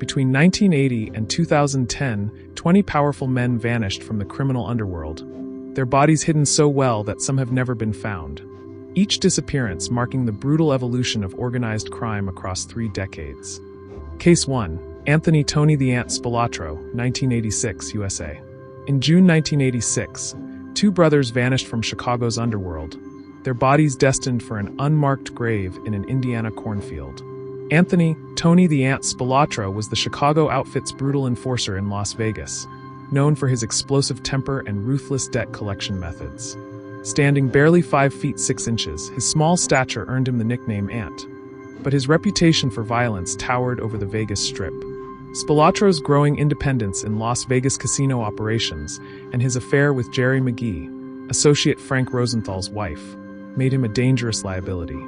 Between 1980 and 2010, 20 powerful men vanished from the criminal underworld, their bodies hidden so well that some have never been found. Each disappearance marking the brutal evolution of organized crime across 3 decades. Case 1. Anthony "Tony the Ant" Spilotro, 1986, USA. In June 1986, 2 brothers vanished from Chicago's underworld, their bodies destined for an unmarked grave in an Indiana cornfield. Anthony "Tony the Ant" Spilotro was the Chicago outfit's brutal enforcer in Las Vegas, known for his explosive temper and ruthless debt collection methods. Standing barely 5 feet 6 inches, his small stature earned him the nickname Ant. But his reputation for violence towered over the Vegas Strip. Spilotro's growing independence in Las Vegas casino operations and his affair with Jerry McGee, associate Frank Rosenthal's wife, made him a dangerous liability.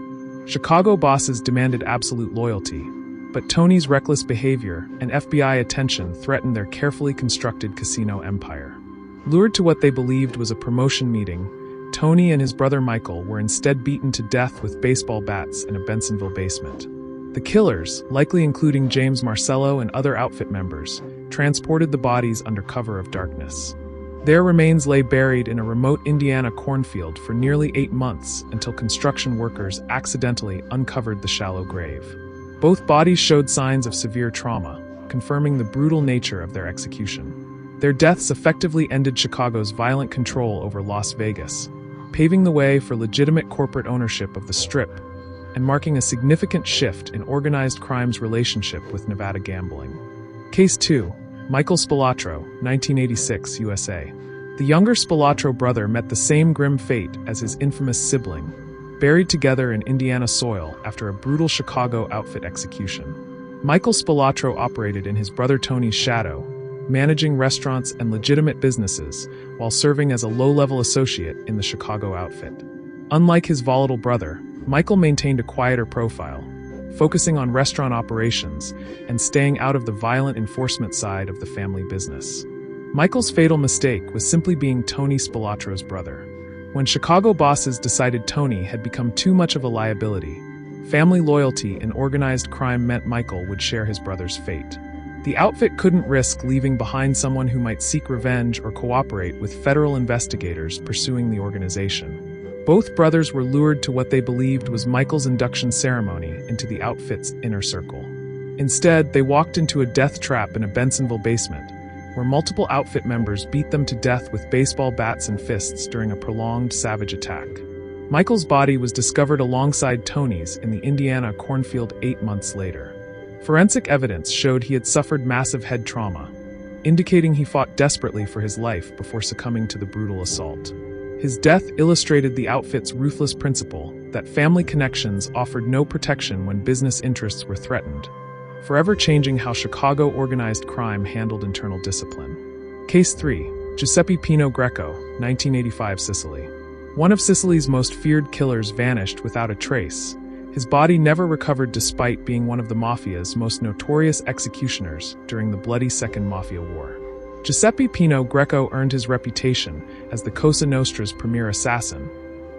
Chicago bosses demanded absolute loyalty, but Tony's reckless behavior and FBI attention threatened their carefully constructed casino empire. Lured to what they believed was a promotion meeting, Tony and his brother Michael were instead beaten to death with baseball bats in a Bensonville basement. The killers, likely including James Marcello and other outfit members, transported the bodies under cover of darkness. Their remains lay buried in a remote Indiana cornfield for nearly 8 months until construction workers accidentally uncovered the shallow grave. Both bodies showed signs of severe trauma, confirming the brutal nature of their execution. Their deaths effectively ended Chicago's violent control over Las Vegas, paving the way for legitimate corporate ownership of the Strip, and marking a significant shift in organized crime's relationship with Nevada gambling. Case 2. Michael Spilotro, 1986, USA. The younger Spilotro brother met the same grim fate as his infamous sibling, buried together in Indiana soil after a brutal Chicago outfit execution. Michael Spilotro operated in his brother Tony's shadow, managing restaurants and legitimate businesses while serving as a low-level associate in the Chicago outfit. Unlike his volatile brother, Michael maintained a quieter profile, focusing on restaurant operations and staying out of the violent enforcement side of the family business. Michael's fatal mistake was simply being Tony Spilotro's brother. When Chicago bosses decided Tony had become too much of a liability, family loyalty in organized crime meant Michael would share his brother's fate. The outfit couldn't risk leaving behind someone who might seek revenge or cooperate with federal investigators pursuing the organization. Both brothers were lured to what they believed was Michael's induction ceremony into the outfit's inner circle. Instead, they walked into a death trap in a Bensonville basement, where multiple outfit members beat them to death with baseball bats and fists during a prolonged, savage attack. Michael's body was discovered alongside Tony's in the Indiana cornfield 8 months later. Forensic evidence showed he had suffered massive head trauma, indicating he fought desperately for his life before succumbing to the brutal assault. His death illustrated the outfit's ruthless principle that family connections offered no protection when business interests were threatened, forever changing how Chicago organized crime handled internal discipline. Case 3. Giuseppe Pino Greco, 1985, Sicily. One of Sicily's most feared killers vanished without a trace. His body never recovered despite being one of the Mafia's most notorious executioners during the bloody Second Mafia War. Giuseppe Pino Greco earned his reputation as the Cosa Nostra's premier assassin,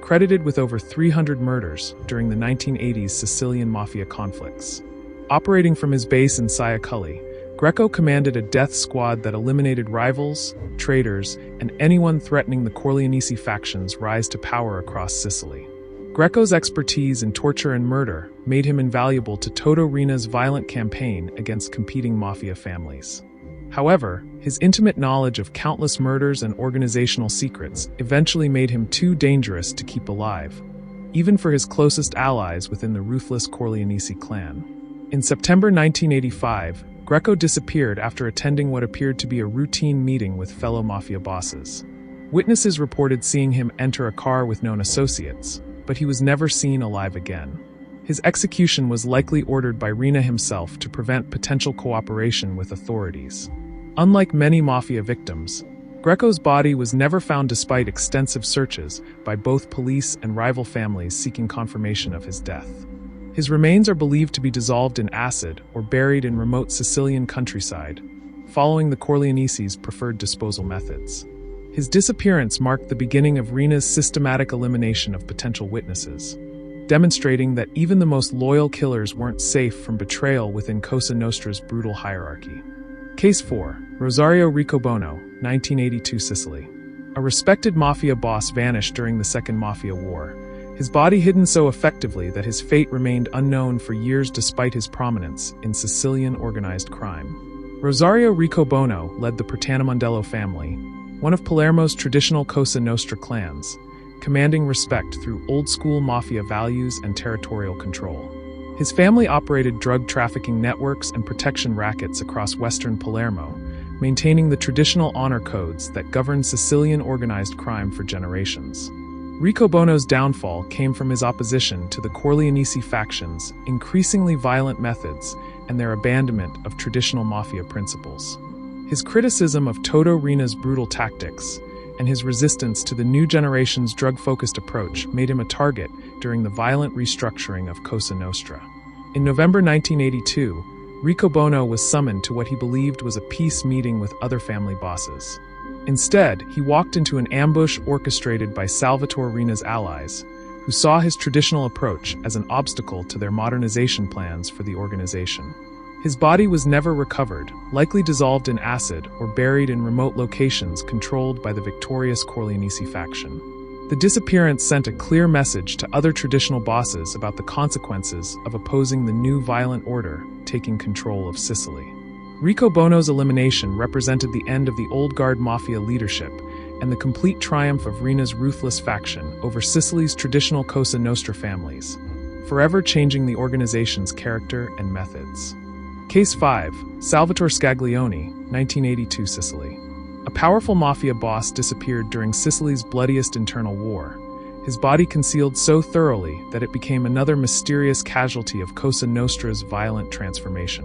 credited with over 300 murders during the 1980s Sicilian Mafia conflicts. Operating from his base in Sicily, Greco commanded a death squad that eliminated rivals, traitors, and anyone threatening the Corleonesi faction's rise to power across Sicily. Greco's expertise in torture and murder made him invaluable to Toto Riina's violent campaign against competing mafia families. However, his intimate knowledge of countless murders and organizational secrets eventually made him too dangerous to keep alive, even for his closest allies within the ruthless Corleonesi clan. In September 1985, Greco disappeared after attending what appeared to be a routine meeting with fellow mafia bosses. Witnesses reported seeing him enter a car with known associates, but he was never seen alive again. His execution was likely ordered by Riina himself to prevent potential cooperation with authorities. Unlike many mafia victims, Greco's body was never found despite extensive searches by both police and rival families seeking confirmation of his death. His remains are believed to be dissolved in acid or buried in remote Sicilian countryside, following the Corleonesi's preferred disposal methods. His disappearance marked the beginning of Riina's systematic elimination of potential witnesses. demonstrating that even the most loyal killers weren't safe from betrayal within Cosa Nostra's brutal hierarchy. Case 4. Rosario Riccobono, 1982 Sicily. A respected mafia boss vanished during the Second Mafia War, his body hidden so effectively that his fate remained unknown for years despite his prominence in Sicilian organized crime. Rosario Riccobono led the Pertanamondello family, one of Palermo's traditional Cosa Nostra clans, commanding respect through old-school mafia values and territorial control. His family operated drug trafficking networks and protection rackets across western Palermo, maintaining the traditional honor codes that governed Sicilian organized crime for generations. Riccobono's downfall came from his opposition to the Corleonesi faction's increasingly violent methods and their abandonment of traditional mafia principles. His criticism of Toto Riina's brutal tactics and his resistance to the new generation's drug-focused approach made him a target during the violent restructuring of Cosa Nostra. In November 1982, Riccobono was summoned to what he believed was a peace meeting with other family bosses. Instead, he walked into an ambush orchestrated by Salvatore Riina's allies, who saw his traditional approach as an obstacle to their modernization plans for the organization. His body was never recovered, likely dissolved in acid or buried in remote locations controlled by the victorious Corleonesi faction. The disappearance sent a clear message to other traditional bosses about the consequences of opposing the new violent order taking control of Sicily. Riccobono's elimination represented the end of the old guard mafia leadership and the complete triumph of Riina's ruthless faction over Sicily's traditional Cosa Nostra families, forever changing the organization's character and methods. Case 5. Salvatore Scaglione, 1982 Sicily. A powerful mafia boss disappeared during Sicily's bloodiest internal war, his body concealed so thoroughly that it became another mysterious casualty of Cosa Nostra's violent transformation.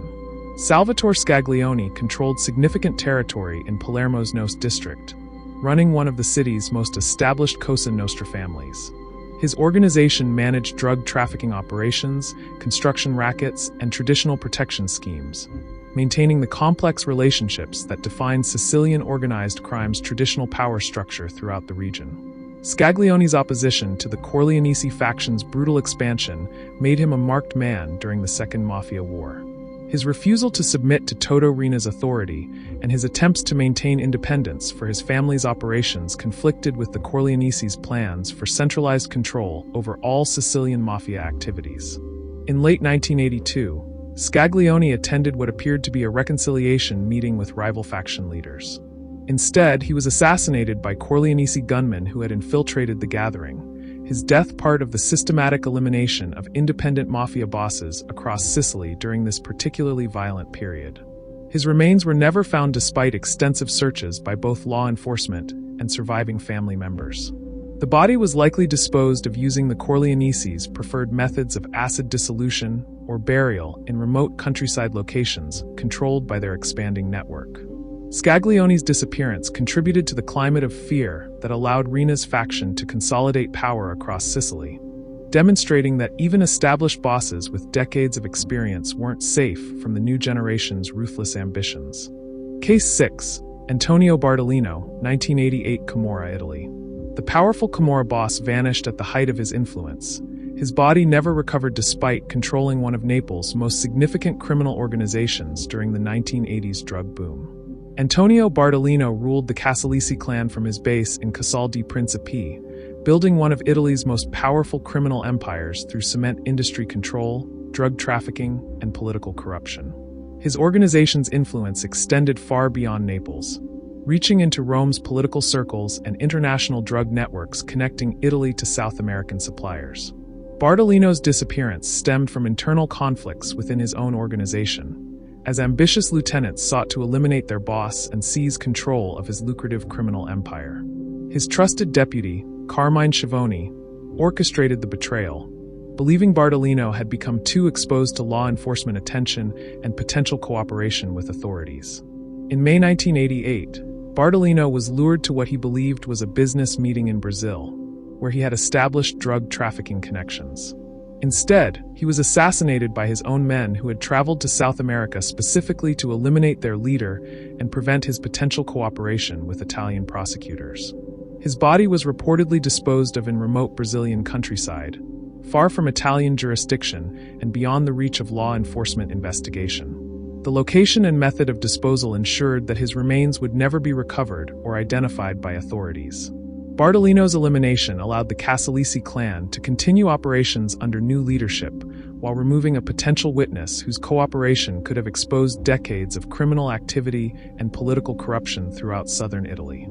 Salvatore Scaglione controlled significant territory in Palermo's Nos district, running one of the city's most established Cosa Nostra families. His organization managed drug trafficking operations, construction rackets, and traditional protection schemes, maintaining the complex relationships that define Sicilian organized crime's traditional power structure throughout the region. Scaglione's opposition to the Corleonesi faction's brutal expansion made him a marked man during the Second Mafia War. His refusal to submit to Toto Riina's authority and his attempts to maintain independence for his family's operations conflicted with the Corleonesi's plans for centralized control over all Sicilian mafia activities. In late 1982, Scaglione attended what appeared to be a reconciliation meeting with rival faction leaders. Instead, he was assassinated by Corleonesi gunmen who had infiltrated the gathering, his death part of the systematic elimination of independent mafia bosses across Sicily during this particularly violent period. His remains were never found despite extensive searches by both law enforcement and surviving family members. The body was likely disposed of using the Corleonesi's preferred methods of acid dissolution or burial in remote countryside locations controlled by their expanding network. Scaglione's disappearance contributed to the climate of fear that allowed Riina's faction to consolidate power across Sicily, demonstrating that even established bosses with decades of experience weren't safe from the new generation's ruthless ambitions. Case 6. Antonio Bardolino, 1988 Camorra, Italy. The powerful Camorra boss vanished at the height of his influence. His body never recovered despite controlling one of Naples' most significant criminal organizations during the 1980s drug boom. Antonio Bardolino ruled the Casalesi clan from his base in Casal di Principe, building one of Italy's most powerful criminal empires through cement industry control, drug trafficking, and political corruption. His organization's influence extended far beyond Naples, reaching into Rome's political circles and international drug networks connecting Italy to South American suppliers. Bardolino's disappearance stemmed from internal conflicts within his own organization, as ambitious lieutenants sought to eliminate their boss and seize control of his lucrative criminal empire. His trusted deputy, Carmine Schiavone, orchestrated the betrayal, believing Bardolino had become too exposed to law enforcement attention and potential cooperation with authorities. In May 1988, Bardolino was lured to what he believed was a business meeting in Brazil, where he had established drug trafficking connections. Instead, he was assassinated by his own men who had traveled to South America specifically to eliminate their leader and prevent his potential cooperation with Italian prosecutors. His body was reportedly disposed of in remote Brazilian countryside, far from Italian jurisdiction and beyond the reach of law enforcement investigation. The location and method of disposal ensured that his remains would never be recovered or identified by authorities. Bartolino's elimination allowed the Casalisi clan to continue operations under new leadership, while removing a potential witness whose cooperation could have exposed decades of criminal activity and political corruption throughout southern Italy.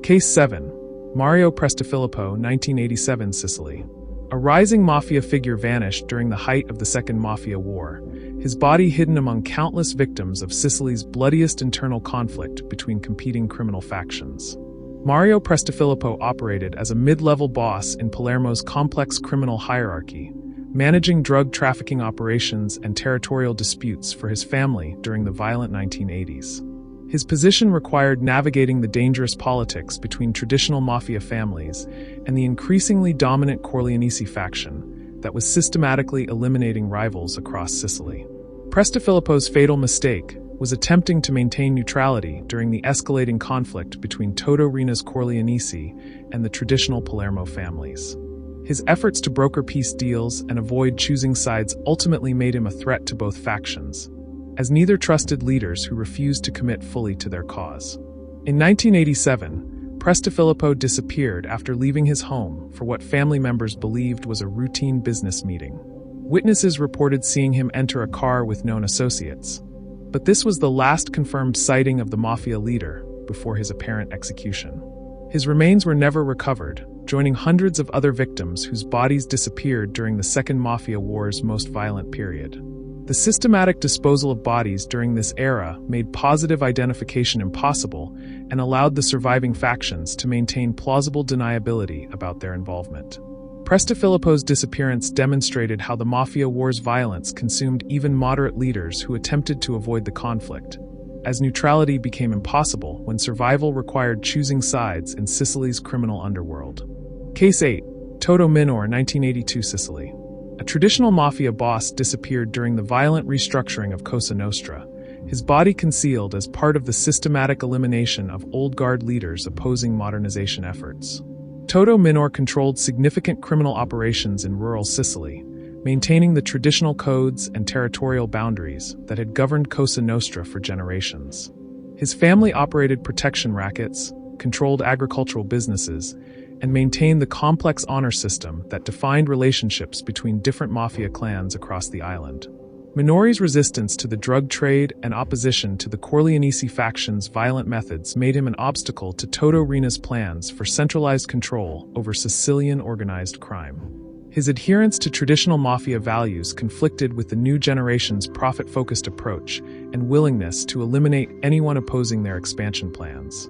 Case 7. Mario Prestafilippo, 1987, Sicily. A rising mafia figure vanished during the height of the Second Mafia War, his body hidden among countless victims of Sicily's bloodiest internal conflict between competing criminal factions. Mario Prestafilippo operated as a mid-level boss in Palermo's complex criminal hierarchy, managing drug trafficking operations and territorial disputes for his family during the violent 1980s. His position required navigating the dangerous politics between traditional mafia families and the increasingly dominant Corleonesi faction that was systematically eliminating rivals across Sicily. Prestafilippo's fatal mistake was attempting to maintain neutrality during the escalating conflict between Toto Riina's Corleonesi and the traditional Palermo families. His efforts to broker peace deals and avoid choosing sides ultimately made him a threat to both factions, as neither trusted leaders who refused to commit fully to their cause. In 1987, Prestafilippo disappeared after leaving his home for what family members believed was a routine business meeting. Witnesses reported seeing him enter a car with known associates, but this was the last confirmed sighting of the mafia leader before his apparent execution. His remains were never recovered, joining hundreds of other victims whose bodies disappeared during the Second Mafia War's most violent period. The systematic disposal of bodies during this era made positive identification impossible and allowed the surviving factions to maintain plausible deniability about their involvement. Prestafilippo's disappearance demonstrated how the Mafia War's violence consumed even moderate leaders who attempted to avoid the conflict, as neutrality became impossible when survival required choosing sides in Sicily's criminal underworld. Case 8. Toto Minor, 1982, Sicily. A traditional mafia boss disappeared during the violent restructuring of Cosa Nostra, his body concealed as part of the systematic elimination of old guard leaders opposing modernization efforts. Toto Minor controlled significant criminal operations in rural Sicily, maintaining the traditional codes and territorial boundaries that had governed Cosa Nostra for generations. His family operated protection rackets, controlled agricultural businesses, and maintained the complex honor system that defined relationships between different mafia clans across the island. Minori's resistance to the drug trade and opposition to the Corleonesi faction's violent methods made him an obstacle to Toto Riina's plans for centralized control over Sicilian organized crime. His adherence to traditional mafia values conflicted with the new generation's profit-focused approach and willingness to eliminate anyone opposing their expansion plans.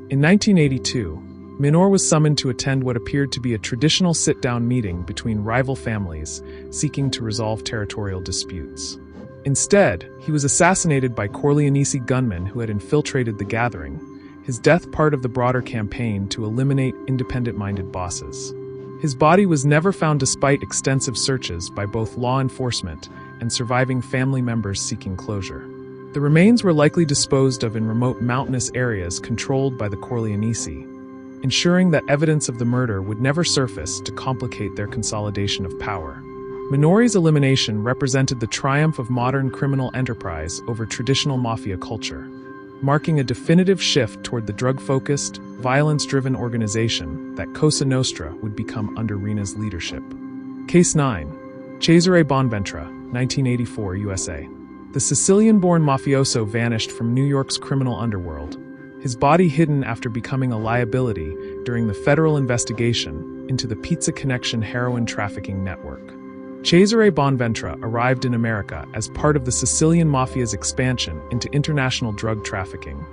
In 1982, Minor was summoned to attend what appeared to be a traditional sit-down meeting between rival families seeking to resolve territorial disputes. Instead, he was assassinated by Corleonesi gunmen who had infiltrated the gathering, his death part of the broader campaign to eliminate independent-minded bosses. His body was never found despite extensive searches by both law enforcement and surviving family members seeking closure. The remains were likely disposed of in remote mountainous areas controlled by the Corleonesi, ensuring that evidence of the murder would never surface to complicate their consolidation of power. Minori's elimination represented the triumph of modern criminal enterprise over traditional mafia culture, marking a definitive shift toward the drug-focused, violence-driven organization that Cosa Nostra would become under Riina's leadership. Case 9. Cesare Bonventre, 1984, USA. The Sicilian-born mafioso vanished from New York's criminal underworld, his body hidden after becoming a liability during the federal investigation into the Pizza Connection heroin trafficking network. Cesare Bonventre arrived in America as part of the Sicilian Mafia's expansion into international drug trafficking,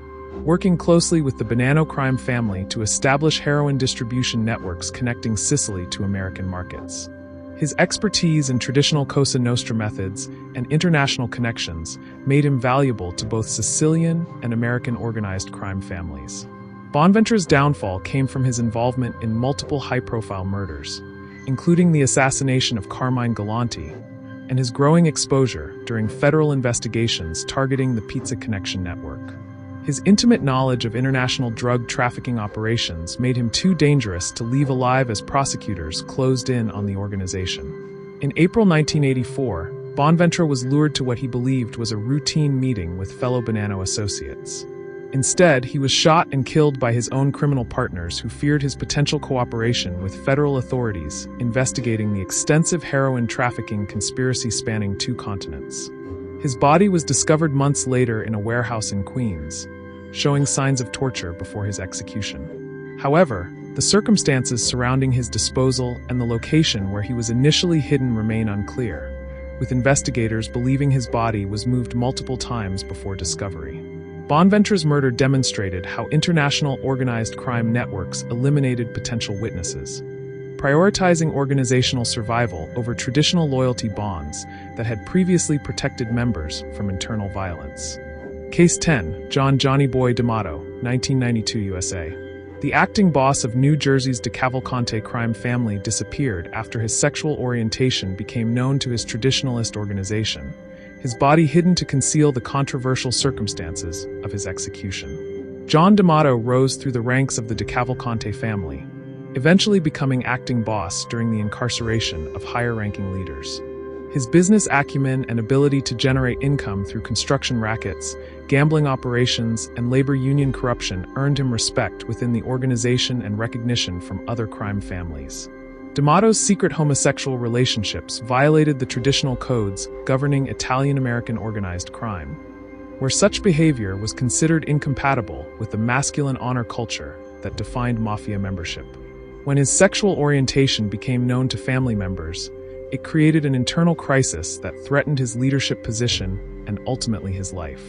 working closely with the Bonanno crime family to establish heroin distribution networks connecting Sicily to American markets. His expertise in traditional Cosa Nostra methods and international connections made him valuable to both Sicilian and American organized crime families. Bonventre's downfall came from his involvement in multiple high-profile murders, including the assassination of Carmine Galante, and his growing exposure during federal investigations targeting the Pizza Connection network. His intimate knowledge of international drug trafficking operations made him too dangerous to leave alive as prosecutors closed in on the organization. In April 1984, Bonaventure was lured to what he believed was a routine meeting with fellow Bonanno associates. Instead, he was shot and killed by his own criminal partners who feared his potential cooperation with federal authorities investigating the extensive heroin trafficking conspiracy spanning 2 continents. His body was discovered months later in a warehouse in Queens, showing signs of torture before his execution. However, the circumstances surrounding his disposal and the location where he was initially hidden remain unclear, with investigators believing his body was moved multiple times before discovery. Bonaventure's murder demonstrated how international organized crime networks eliminated potential witnesses, prioritizing organizational survival over traditional loyalty bonds that had previously protected members from internal violence. Case 10, John Johnny Boy D'Amato, 1992 USA. The acting boss of New Jersey's DeCavalcante crime family disappeared after his sexual orientation became known to his traditionalist organization, his body hidden to conceal the controversial circumstances of his execution. John D'Amato rose through the ranks of the DeCavalcante family, eventually becoming acting boss during the incarceration of higher-ranking leaders. His business acumen and ability to generate income through construction rackets, gambling operations, and labor union corruption earned him respect within the organization and recognition from other crime families. D'Amato's secret homosexual relationships violated the traditional codes governing Italian-American organized crime, where such behavior was considered incompatible with the masculine honor culture that defined Mafia membership. When his sexual orientation became known to family members, it created an internal crisis that threatened his leadership position and ultimately his life.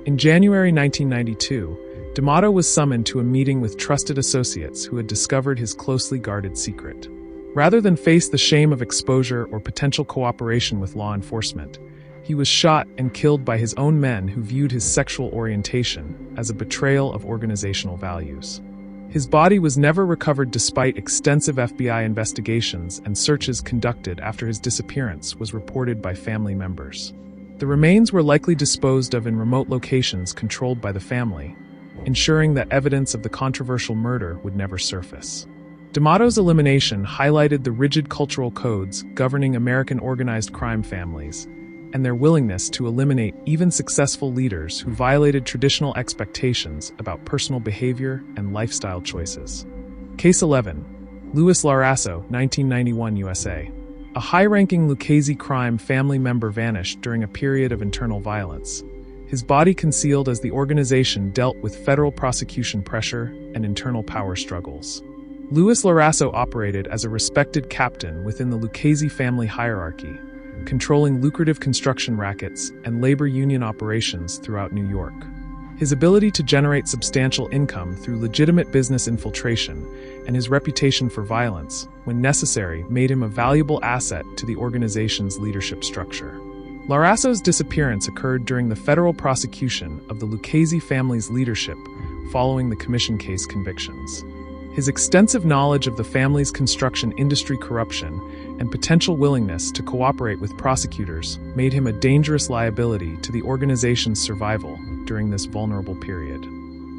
In January 1992, D'Amato was summoned to a meeting with trusted associates who had discovered his closely guarded secret. Rather than face the shame of exposure or potential cooperation with law enforcement, he was shot and killed by his own men who viewed his sexual orientation as a betrayal of organizational values. His body was never recovered despite extensive FBI investigations and searches conducted after his disappearance was reported by family members. The remains were likely disposed of in remote locations controlled by the family, ensuring that evidence of the controversial murder would never surface. D'Amato's elimination highlighted the rigid cultural codes governing American organized crime families and their willingness to eliminate even successful leaders who violated traditional expectations about personal behavior and lifestyle choices. Case 11, Louis Larasso, 1991 USA. A high-ranking Lucchese crime family member vanished during a period of internal violence, his body concealed as the organization dealt with federal prosecution pressure and internal power struggles. Louis Larasso operated as a respected captain within the Lucchese family hierarchy, controlling lucrative construction rackets and labor union operations throughout New York. His ability to generate substantial income through legitimate business infiltration and his reputation for violence, when necessary, made him a valuable asset to the organization's leadership structure. Larasso's disappearance occurred during the federal prosecution of the Lucchese family's leadership following the commission case convictions. His extensive knowledge of the family's construction industry corruption and potential willingness to cooperate with prosecutors made him a dangerous liability to the organization's survival during this vulnerable period.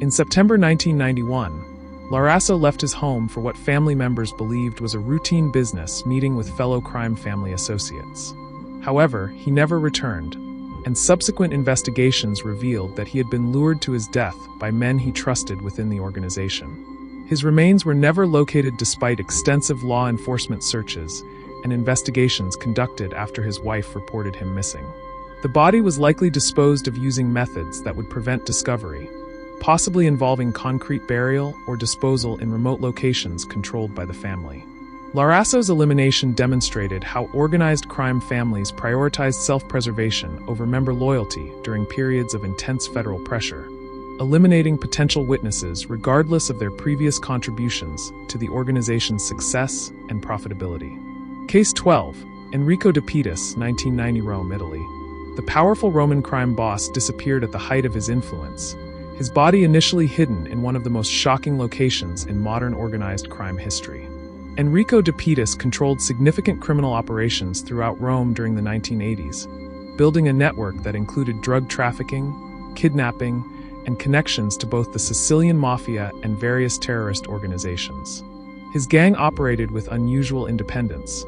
In September 1991, Larasso left his home for what family members believed was a routine business meeting with fellow crime family associates. However, he never returned, and subsequent investigations revealed that he had been lured to his death by men he trusted within the organization. His remains were never located despite extensive law enforcement searches and investigations conducted after his wife reported him missing. The body was likely disposed of using methods that would prevent discovery, possibly involving concrete burial or disposal in remote locations controlled by the family. Larasso's elimination demonstrated how organized crime families prioritized self-preservation over member loyalty during periods of intense federal pressure, eliminating potential witnesses regardless of their previous contributions to the organization's success and profitability. Case 12, Enrico De Pitis, 1990 Rome, Italy. The powerful Roman crime boss disappeared at the height of his influence, his body initially hidden in one of the most shocking locations in modern organized crime history. Enrico De Pitis controlled significant criminal operations throughout Rome during the 1980s, building a network that included drug trafficking, kidnapping, and connections to both the Sicilian Mafia and various terrorist organizations. His gang operated with unusual independence,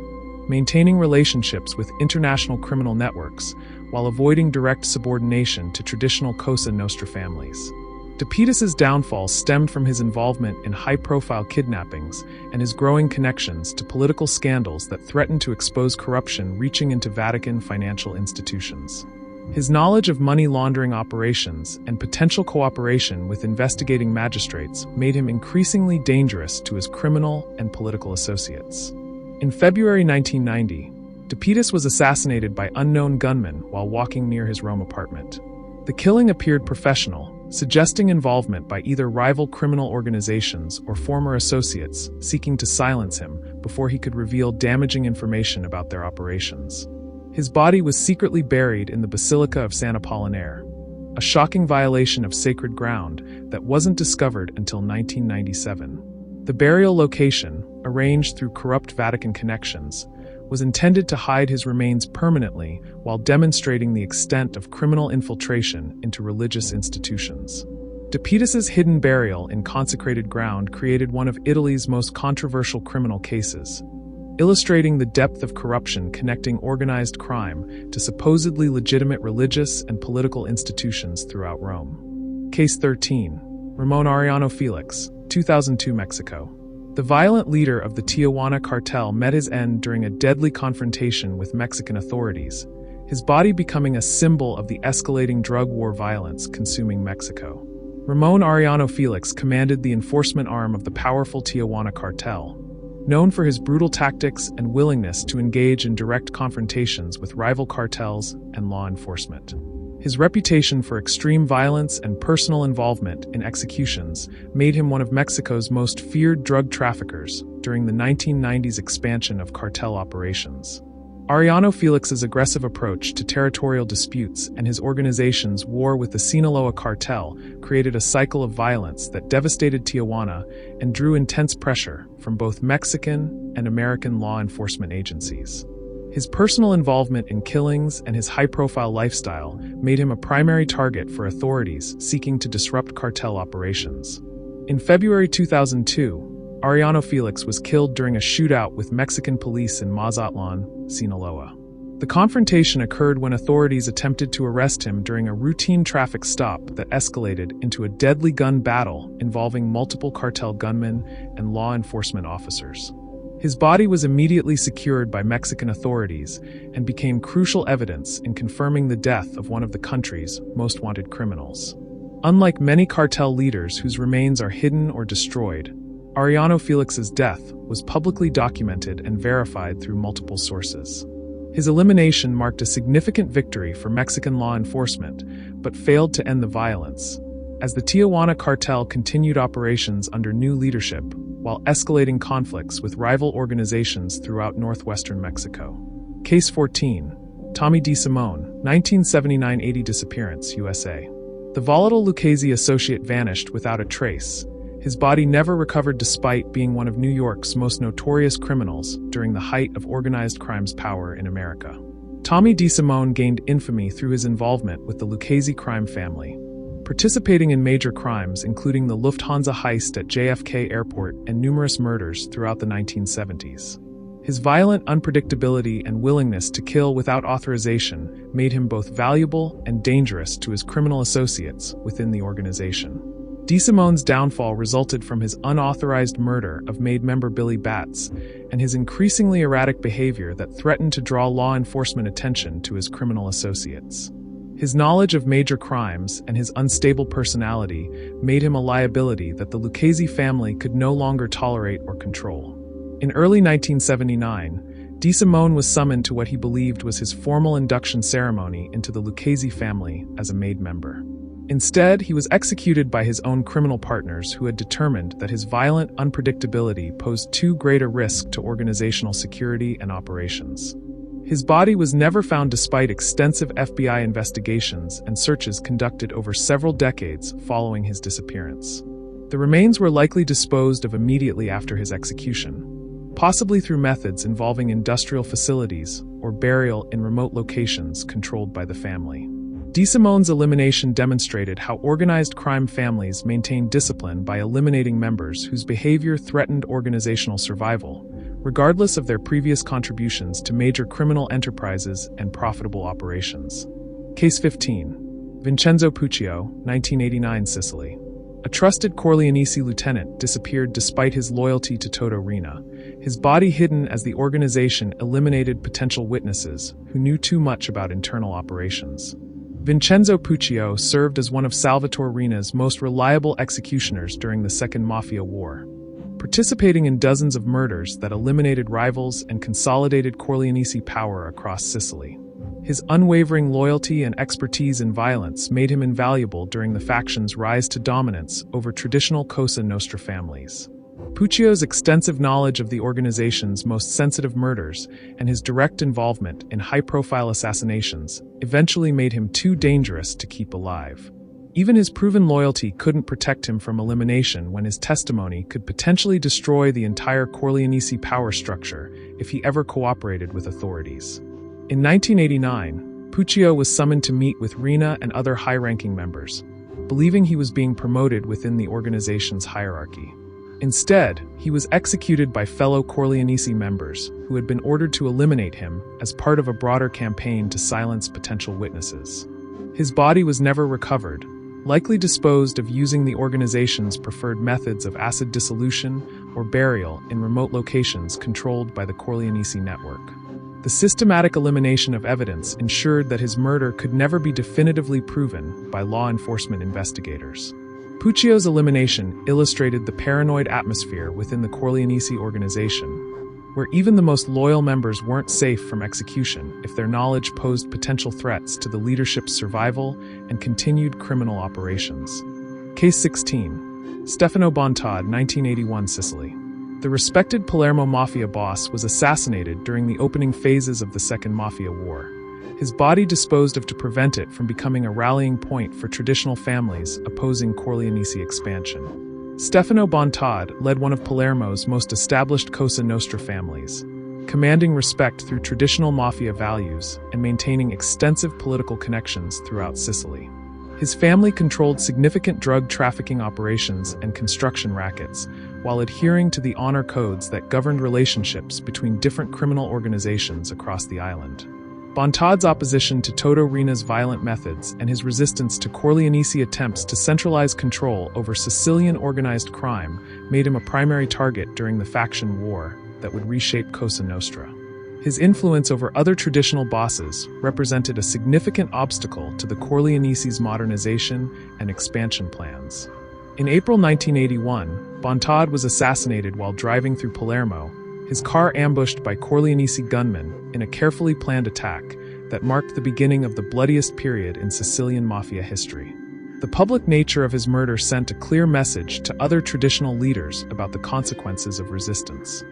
maintaining relationships with international criminal networks while avoiding direct subordination to traditional Cosa Nostra families. DePetis's downfall stemmed from his involvement in high-profile kidnappings and his growing connections to political scandals that threatened to expose corruption reaching into Vatican financial institutions. His knowledge of money laundering operations and potential cooperation with investigating magistrates made him increasingly dangerous to his criminal and political associates. In February 1990, DePetis was assassinated by unknown gunmen while walking near his Rome apartment. The killing appeared professional, suggesting involvement by either rival criminal organizations or former associates seeking to silence him before he could reveal damaging information about their operations. His body was secretly buried in the Basilica of San Apollinare, a shocking violation of sacred ground that wasn't discovered until 1997. The burial location, arranged through corrupt Vatican connections, was intended to hide his remains permanently while demonstrating the extent of criminal infiltration into religious institutions. DePetis's hidden burial in consecrated ground created one of Italy's most controversial criminal cases, illustrating the depth of corruption connecting organized crime to supposedly legitimate religious and political institutions throughout Rome. Case 13. Ramon Arellano Felix, 2002 Mexico. The violent leader of the Tijuana cartel met his end during a deadly confrontation with Mexican authorities, his body becoming a symbol of the escalating drug war violence consuming Mexico. Ramon Arellano Felix commanded the enforcement arm of the powerful Tijuana cartel, known for his brutal tactics and willingness to engage in direct confrontations with rival cartels and law enforcement. His reputation for extreme violence and personal involvement in executions made him one of Mexico's most feared drug traffickers during the 1990s expansion of cartel operations. Arellano Felix's aggressive approach to territorial disputes and his organization's war with the Sinaloa cartel created a cycle of violence that devastated Tijuana and drew intense pressure from both Mexican and American law enforcement agencies. His personal involvement in killings and his high-profile lifestyle made him a primary target for authorities seeking to disrupt cartel operations. In February 2002, Arellano Felix was killed during a shootout with Mexican police in Mazatlan, Sinaloa. The confrontation occurred when authorities attempted to arrest him during a routine traffic stop that escalated into a deadly gun battle involving multiple cartel gunmen and law enforcement officers. His body was immediately secured by Mexican authorities and became crucial evidence in confirming the death of one of the country's most wanted criminals. Unlike many cartel leaders whose remains are hidden or destroyed, Arellano Felix's death was publicly documented and verified through multiple sources. His elimination marked a significant victory for Mexican law enforcement, but failed to end the violence, as the Tijuana cartel continued operations under new leadership while escalating conflicts with rival organizations throughout northwestern Mexico. Case 14. Tommy DeSimone, 1979-80 disappearance, USA. The volatile Lucchese associate vanished without a trace. His body never recovered despite being one of New York's most notorious criminals during the height of organized crime's power in America. Tommy DeSimone gained infamy through his involvement with the Lucchese crime family, participating in major crimes including the Lufthansa heist at JFK Airport and numerous murders throughout the 1970s. His violent unpredictability and willingness to kill without authorization made him both valuable and dangerous to his criminal associates within the organization. DeSimone's downfall resulted from his unauthorized murder of MAID member Billy Batts and his increasingly erratic behavior that threatened to draw law enforcement attention to his criminal associates. His knowledge of major crimes and his unstable personality made him a liability that the Lucchese family could no longer tolerate or control. In early 1979, DeSimone was summoned to what he believed was his formal induction ceremony into the Lucchese family as a MAID member. Instead, he was executed by his own criminal partners who had determined that his violent unpredictability posed too great a risk to organizational security and operations. His body was never found despite extensive FBI investigations and searches conducted over several decades following his disappearance. The remains were likely disposed of immediately after his execution, possibly through methods involving industrial facilities or burial in remote locations controlled by the family. DeSimone's elimination demonstrated how organized crime families maintain discipline by eliminating members whose behavior threatened organizational survival, regardless of their previous contributions to major criminal enterprises and profitable operations. Case 15. Vincenzo Puccio, 1989 Sicily. A trusted Corleonese lieutenant disappeared despite his loyalty to Toto Riina, his body hidden as the organization eliminated potential witnesses who knew too much about internal operations. Vincenzo Puccio served as one of Salvatore Riina's most reliable executioners during the Second Mafia War, participating in dozens of murders that eliminated rivals and consolidated Corleonese power across Sicily. His unwavering loyalty and expertise in violence made him invaluable during the faction's rise to dominance over traditional Cosa Nostra families. Puccio's extensive knowledge of the organization's most sensitive murders and his direct involvement in high-profile assassinations eventually made him too dangerous to keep alive. Even his proven loyalty couldn't protect him from elimination when his testimony could potentially destroy the entire Corleonese power structure if he ever cooperated with authorities. In 1989, Puccio was summoned to meet with Riina and other high-ranking members, believing he was being promoted within the organization's hierarchy. Instead, he was executed by fellow Corleonese members who had been ordered to eliminate him as part of a broader campaign to silence potential witnesses. His body was never recovered, likely disposed of using the organization's preferred methods of acid dissolution or burial in remote locations controlled by the Corleonese network. The systematic elimination of evidence ensured that his murder could never be definitively proven by law enforcement investigators. Puccio's elimination illustrated the paranoid atmosphere within the Corleonese organization, where even the most loyal members weren't safe from execution if their knowledge posed potential threats to the leadership's survival and continued criminal operations. Case 16. Stefano Bontod, 1981 Sicily. The respected Palermo Mafia boss was assassinated during the opening phases of the Second Mafia War, his body disposed of to prevent it from becoming a rallying point for traditional families opposing Corleonese expansion. Stefano Bontod led one of Palermo's most established Cosa Nostra families, commanding respect through traditional mafia values and maintaining extensive political connections throughout Sicily. His family controlled significant drug trafficking operations and construction rackets, while adhering to the honor codes that governed relationships between different criminal organizations across the island. Bontod's opposition to Toto Riina's violent methods and his resistance to Corleonese attempts to centralize control over Sicilian organized crime made him a primary target during the faction war that would reshape Cosa Nostra. His influence over other traditional bosses represented a significant obstacle to the Corleonese's modernization and expansion plans. In April 1981, Bontod was assassinated while driving through Palermo, his car ambushed by Corleonese gunmen in a carefully planned attack that marked the beginning of the bloodiest period in Sicilian mafia history. The public nature of his murder sent a clear message to other traditional leaders about the consequences of resistance.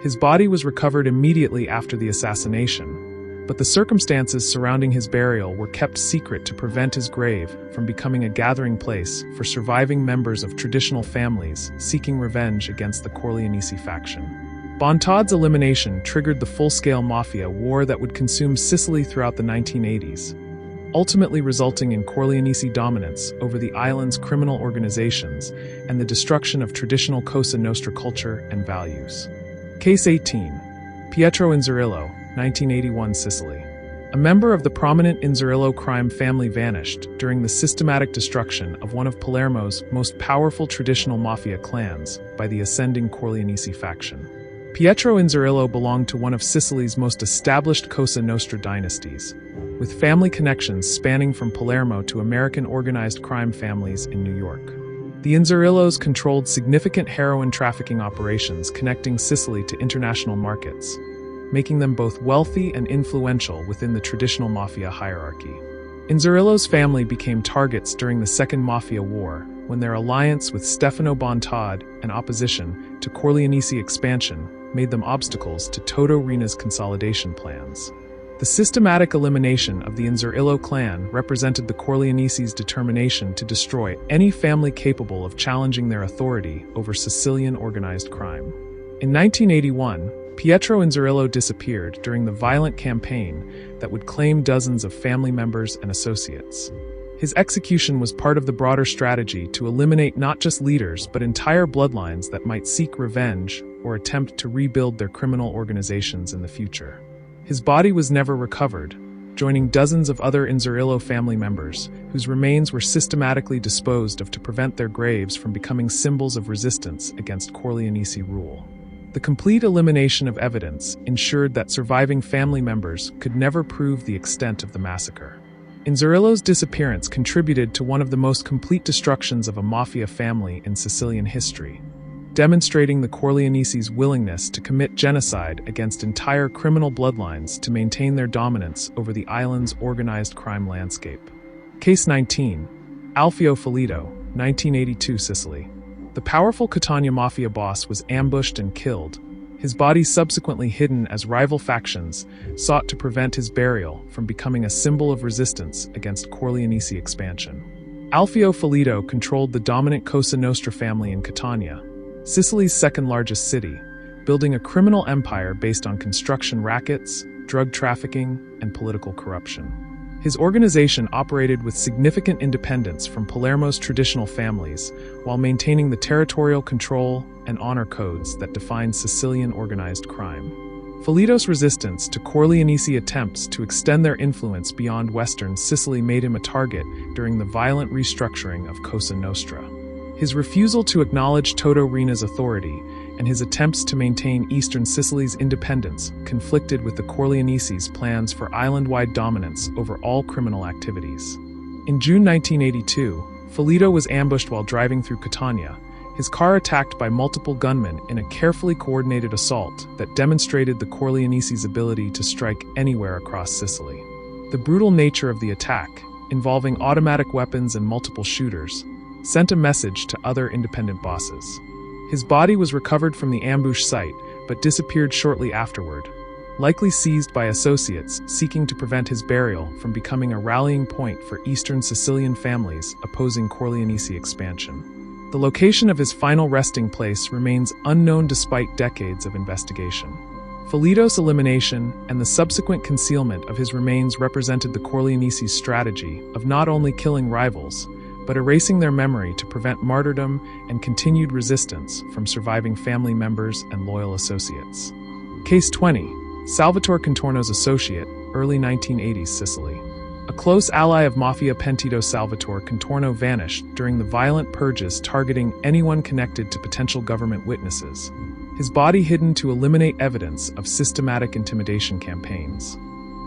His body was recovered immediately after the assassination, but the circumstances surrounding his burial were kept secret to prevent his grave from becoming a gathering place for surviving members of traditional families seeking revenge against the Corleonese faction. Bontod's elimination triggered the full-scale mafia war that would consume Sicily throughout the 1980s, ultimately resulting in Corleonese dominance over the island's criminal organizations and the destruction of traditional Cosa Nostra culture and values. Case 18. Pietro Inzerillo, 1981 Sicily. A member of the prominent Inzerillo crime family vanished during the systematic destruction of one of Palermo's most powerful traditional mafia clans by the ascending Corleonese faction. Pietro Inzerillo belonged to one of Sicily's most established Cosa Nostra dynasties, with family connections spanning from Palermo to American organized crime families in New York. The Inzerillos controlled significant heroin trafficking operations connecting Sicily to international markets, making them both wealthy and influential within the traditional mafia hierarchy. Inzerillo's family became targets during the Second Mafia War when their alliance with Stefano Bontod and opposition to Corleonese expansion made them obstacles to Toto Riina's consolidation plans. The systematic elimination of the Inzerillo clan represented the Corleonese's determination to destroy any family capable of challenging their authority over Sicilian organized crime. In 1981, Pietro Inzerillo disappeared during the violent campaign that would claim dozens of family members and associates. His execution was part of the broader strategy to eliminate not just leaders but entire bloodlines that might seek revenge or attempt to rebuild their criminal organizations in the future. His body was never recovered, joining dozens of other Inzerillo family members, whose remains were systematically disposed of to prevent their graves from becoming symbols of resistance against Corleonese rule. The complete elimination of evidence ensured that surviving family members could never prove the extent of the massacre. Inzerillo's disappearance contributed to one of the most complete destructions of a mafia family in Sicilian history, demonstrating the Corleonese's willingness to commit genocide against entire criminal bloodlines to maintain their dominance over the island's organized crime landscape. Case 19. Alfio Filito, 1982 Sicily. The powerful Catania Mafia boss was ambushed and killed, his body subsequently hidden as rival factions sought to prevent his burial from becoming a symbol of resistance against Corleonese expansion. Alfio Filito controlled the dominant Cosa Nostra family in Catania, Sicily's second-largest city, building a criminal empire based on construction rackets, drug trafficking, and political corruption. His organization operated with significant independence from Palermo's traditional families, while maintaining the territorial control and honor codes that define Sicilian organized crime. Filito's resistance to Corleonese attempts to extend their influence beyond western Sicily made him a target during the violent restructuring of Cosa Nostra. His refusal to acknowledge Toto Rina's authority and his attempts to maintain eastern Sicily's independence conflicted with the Corleonese's plans for island-wide dominance over all criminal activities. In June 1982, Filito was ambushed while driving through Catania, his car attacked by multiple gunmen in a carefully coordinated assault that demonstrated the Corleonese's ability to strike anywhere across Sicily. The brutal nature of the attack, involving automatic weapons and multiple shooters, sent a message to other independent bosses. His body was recovered from the ambush site, but disappeared shortly afterward, likely seized by associates seeking to prevent his burial from becoming a rallying point for eastern Sicilian families opposing Corleonese expansion. The location of his final resting place remains unknown despite decades of investigation. Filito's elimination and the subsequent concealment of his remains represented the Corleonese's strategy of not only killing rivals, but erasing their memory to prevent martyrdom and continued resistance from surviving family members and loyal associates. Case 20. Salvatore Contorno's associate, early 1980s Sicily. A close ally of Mafia Pentito Salvatore Contorno vanished during the violent purges targeting anyone connected to potential government witnesses, his body hidden to eliminate evidence of systematic intimidation campaigns.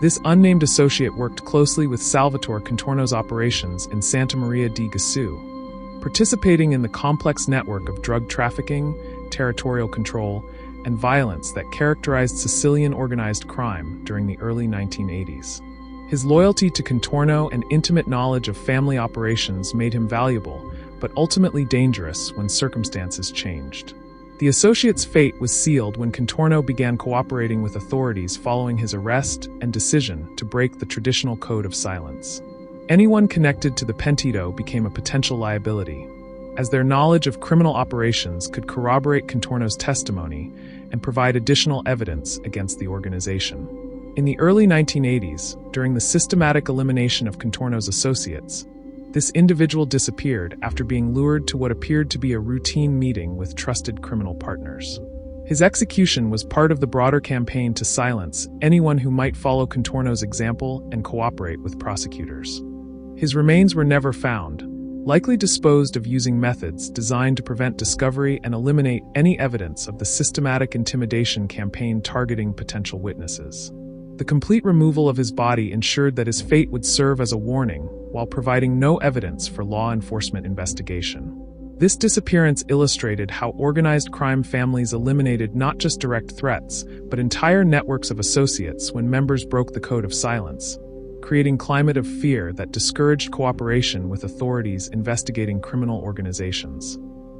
This unnamed associate worked closely with Salvatore Contorno's operations in Santa Maria di Gesù, participating in the complex network of drug trafficking, territorial control, and violence that characterized Sicilian organized crime during the early 1980s. His loyalty to Contorno and intimate knowledge of family operations made him valuable, but ultimately dangerous when circumstances changed. The associate's fate was sealed when Contorno began cooperating with authorities following his arrest and decision to break the traditional code of silence. Anyone connected to the Pentito became a potential liability, as their knowledge of criminal operations could corroborate Contorno's testimony and provide additional evidence against the organization. In the early 1980s, during the systematic elimination of Contorno's associates, this individual disappeared after being lured to what appeared to be a routine meeting with trusted criminal partners. His execution was part of the broader campaign to silence anyone who might follow Contorno's example and cooperate with prosecutors. His remains were never found, likely disposed of using methods designed to prevent discovery and eliminate any evidence of the systematic intimidation campaign targeting potential witnesses. The complete removal of his body ensured that his fate would serve as a warning, while providing no evidence for law enforcement investigation. This disappearance illustrated how organized crime families eliminated not just direct threats, but entire networks of associates when members broke the code of silence, creating a climate of fear that discouraged cooperation with authorities investigating criminal organizations.